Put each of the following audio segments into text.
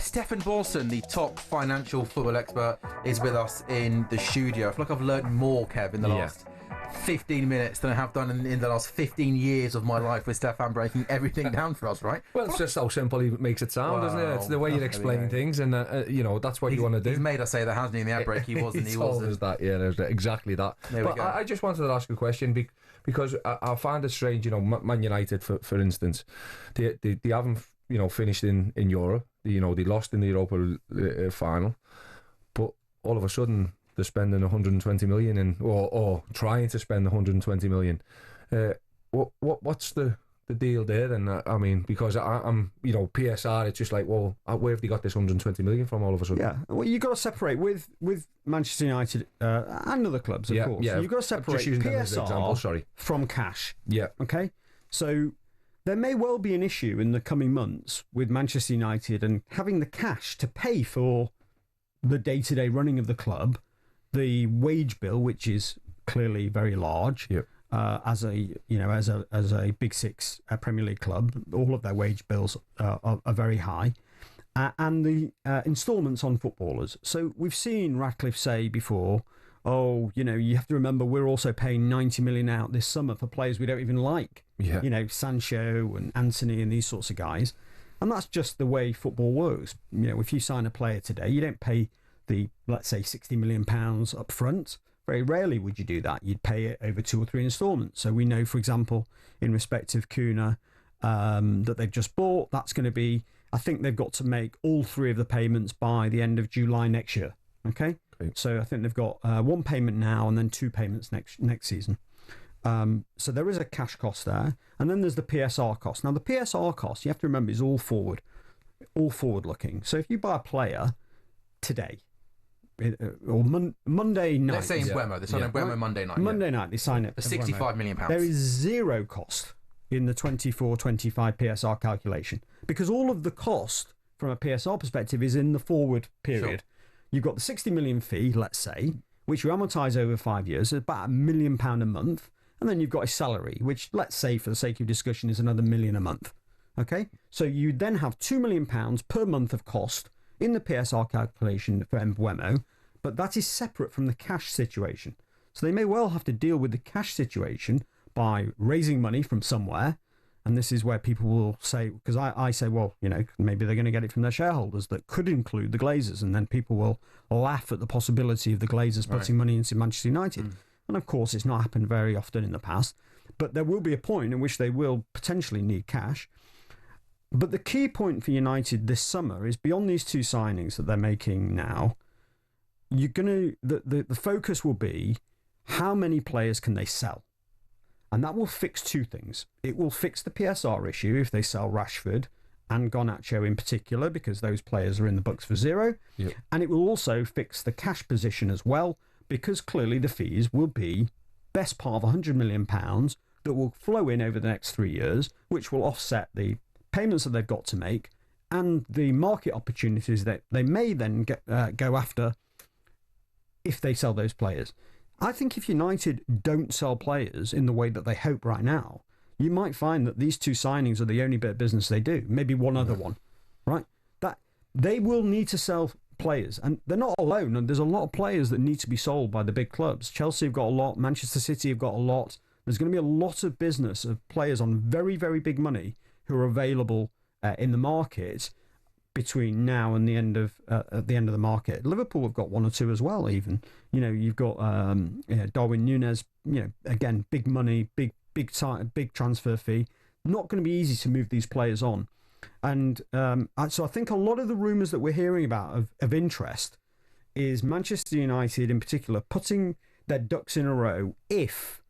Stefan Borson, the top financial football expert, is with us in the studio. I feel like I've learned more, Kev, in the last 15 minutes than I have done in the last 15 years of my life with Stefan breaking everything down for us, right? Well, it's just how simple he makes it sound, isn't it? It's the way you explain things, and that's what you want to do. He's made us say that, hasn't he? In the outbreak, he wasn't. He wasn't. That, there's exactly that. But I just wanted to ask a question because I find it strange. Man United, for instance, they haven't finished in Europe. They lost in the Europa final, but all of a sudden they're spending 120 million or trying to spend 120 million. What's the deal there then? I mean, because I'm PSR, it's just like, well, where have they got this 120 million from all of a sudden? Yeah, well, you've got to separate with Manchester United and other clubs, of course. Yeah, you've got to separate PSR from cash. Yeah. Okay? So there may well be an issue in the coming months with Manchester United and having the cash to pay for the day-to-day running of the club, the wage bill, which is clearly very large. Yep. As a Big Six Premier League club, all of their wage bills are very high, and the instalments on footballers. So we've seen Ratcliffe say before, you have to remember we're also paying 90 million out this summer for players we don't even like. Yeah. Sancho and Anthony and these sorts of guys, and that's just the way football works. If you sign a player today, you don't pay the, let's say, £60 million up front. Very rarely would you do that. You'd pay it over 2 or 3 instalments. So we know, for example, in respect of Cunha, that they've just bought, that's going to be, I think they've got to make all 3 of the payments by the end of July next year. Okay? So I think they've got 1 payment now and then 2 payments next season. So there is a cash cost there. And then there's the PSR cost. Now, the PSR cost, you have to remember, is all forward looking. So if you buy a player today, or Monday night. Let's say in Mbeumo. They sign Mbeumo Monday night. Monday night, they sign it for £65 million. There is 0 cost in the 24-25 PSR calculation because all of the cost from a PSR perspective is in the forward period. Sure. You've got the 60 million fee, let's say, which you amortise over 5 years, about £1 million a month, and then you've got a salary, which, let's say, for the sake of discussion, is another £1 million a month. Okay, so you then have £2 million per month of cost in the PSR calculation for Mbeumo, but that is separate from the cash situation. So they may well have to deal with the cash situation by raising money from somewhere, and this is where people will say, because I say, well, maybe they're going to get it from their shareholders, that could include the Glazers, and then people will laugh at the possibility of the Glazers putting money into Manchester United. And of course, it's not happened very often in the past, but there will be a point in which they will potentially need cash. But the key point for United this summer is beyond these 2 signings that they're making now, the focus will be how many players can they sell? And that will fix 2 things. It will fix the PSR issue if they sell Rashford and Garnacho in particular, because those players are in the books for 0. Yep. And it will also fix the cash position as well, because clearly the fees will be best part of £100 million that will flow in over the next 3 years, which will offset the payments that they've got to make and the market opportunities that they may then go after if they sell those players. I think if United don't sell players in the way that they hope right now, you might find that these 2 signings are the only bit of business they do. Maybe one other one, right? That they will need to sell players, and they're not alone. And there's a lot of players that need to be sold by the big clubs. Chelsea have got a lot. Manchester City have got a lot. There's going to be a lot of business of players on very, very big money who are available in the market between now and the end of the market. Liverpool have got 1 or 2 as well. Even you've got Darwin Núñez. Again, big money, big transfer fee. Not going to be easy to move these players on, and so I think a lot of the rumours that we're hearing about of interest is Manchester United in particular putting their ducks in a row if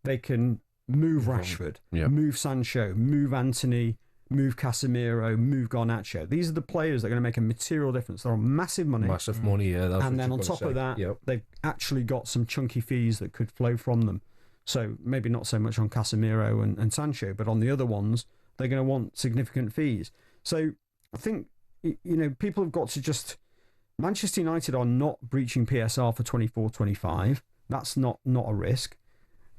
they can move Rashford, move Sancho, move Anthony, move Casemiro, move Garnacho. These are the players that are going to make a material difference. They're on massive money. Massive money, yeah. That's and then on top of that, they've actually got some chunky fees that could flow from them. So maybe not so much on Casemiro and Sancho, but on the other ones, they're going to want significant fees. So I think, people have got to just... Manchester United are not breaching PSR for 24-25. That's not a risk.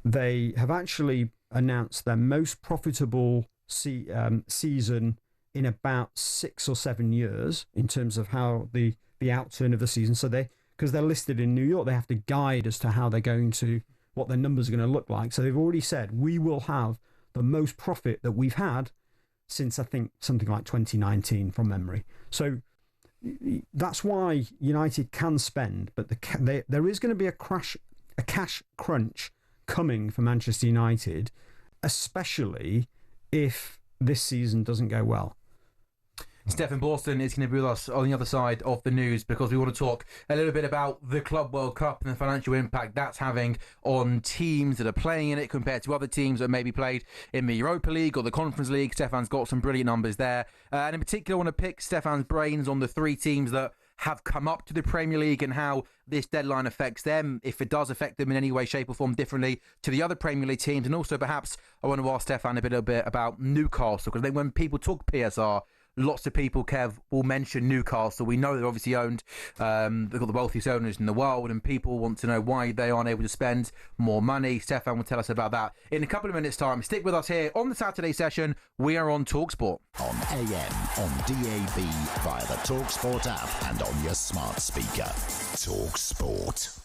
They have actually announced their most profitable season in about 6 or 7 years in terms of how the outturn of the season. So because they're listed in New York, they have to guide as to how they're going to, what their numbers are going to look like. So they've already said, we will have the most profit that we've had since, I think, something like 2019 from memory. So that's why United can spend, but there is going to be a cash crunch coming for Manchester United, especially if this season doesn't go well. Stefan Borson is going to be with us on the other side of the news, because we want to talk a little bit about the Club World Cup and the financial impact that's having on teams that are playing in it compared to other teams that maybe played in the Europa League or the Conference League. Stefan's got some brilliant numbers there. And in particular, I want to pick Stefan's brains on the 3 teams that have come up to the Premier League and how this deadline affects them, if it does affect them in any way, shape or form differently to the other Premier League teams. And also perhaps I want to ask Stefan a little bit about Newcastle, because I think when people talk PSR, lots of people, Kev, will mention Newcastle. We know they're obviously owned. They've got the wealthiest owners in the world, and people want to know why they aren't able to spend more money. Stefan will tell us about that in a couple of minutes' time. Stick with us here on the Saturday session. We are on talkSPORT. On AM, on DAB, via the talkSPORT app, and on your smart speaker. talkSPORT.